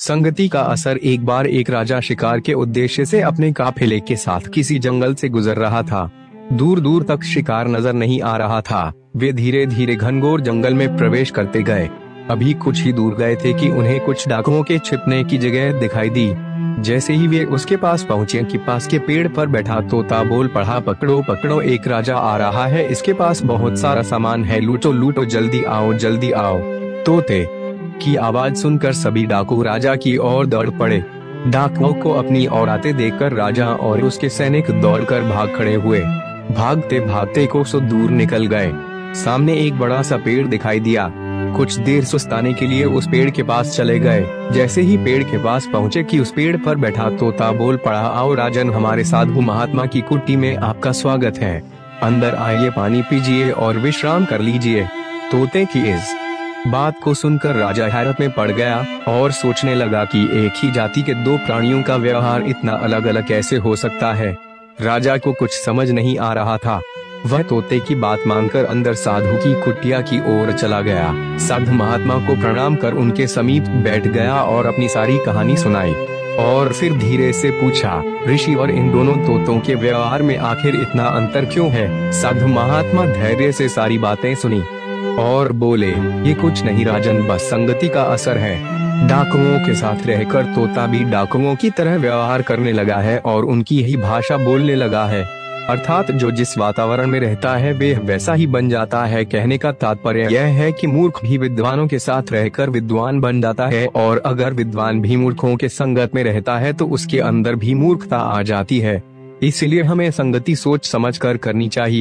संगति का असर। एक बार एक राजा शिकार के उद्देश्य से अपने काफिले के साथ किसी जंगल से गुजर रहा था। दूर दूर तक शिकार नजर नहीं आ रहा था। वे धीरे धीरे घनघोर जंगल में प्रवेश करते गए। अभी कुछ ही दूर गए थे कि उन्हें कुछ डाकुओं के छिपने की जगह दिखाई दी। जैसे ही वे उसके पास पहुंचे कि पास के पेड़ पर बैठा तोता बोल पड़ा, पकड़ो पकड़ो, एक राजा आ रहा है, इसके पास बहुत सारा सामान है, लूटो लूटो, जल्दी आओ जल्दी आओ। तोते की आवाज सुनकर सभी डाकू राजा की ओर दौड़ पड़े। डाकुओं को अपनी ओर आते देखकर राजा और उसके सैनिक दौड़कर भाग खड़े हुए। भागते भागते कोसों दूर निकल गए। सामने एक बड़ा सा पेड़ दिखाई दिया। कुछ देर सुस्ताने के लिए उस पेड़ के पास चले गए। जैसे ही पेड़ के पास पहुँचे कि उस पेड़ पर बैठा तोता बोल पड़ा, आओ राजन, हमारे साधु महात्मा की कुटी में आपका स्वागत है, अंदर आइए, पानी पीजिए और विश्राम कर लीजिए। तोते की इस बात को सुनकर राजा हैरत में पड़ गया और सोचने लगा कि एक ही जाति के दो प्राणियों का व्यवहार इतना अलग अलग कैसे हो सकता है। राजा को कुछ समझ नहीं आ रहा था। वह तोते की बात मानकर अंदर साधु की कुटिया की ओर चला गया। साधु महात्मा को प्रणाम कर उनके समीप बैठ गया और अपनी सारी कहानी सुनाई और फिर धीरे से पूछा, ऋषि, और इन दोनों तोतों के व्यवहार में आखिर इतना अंतर क्यों है? साधु महात्मा धैर्य से सारी बातें सुनी और बोले, ये कुछ नहीं राजन, बस संगति का असर है। डाकुओं के साथ रहकर तोता भी डाकुओं की तरह व्यवहार करने लगा है और उनकी यही भाषा बोलने लगा है। अर्थात जो जिस वातावरण में रहता है वे वैसा ही बन जाता है। कहने का तात्पर्य यह है कि मूर्ख भी विद्वानों के साथ रहकर विद्वान बन जाता है और अगर विद्वान भी मूर्खों के संगत में रहता है तो उसके अंदर भी मूर्खता आ जाती है। इसलिए हमें संगति सोच समझ कर करनी चाहिए।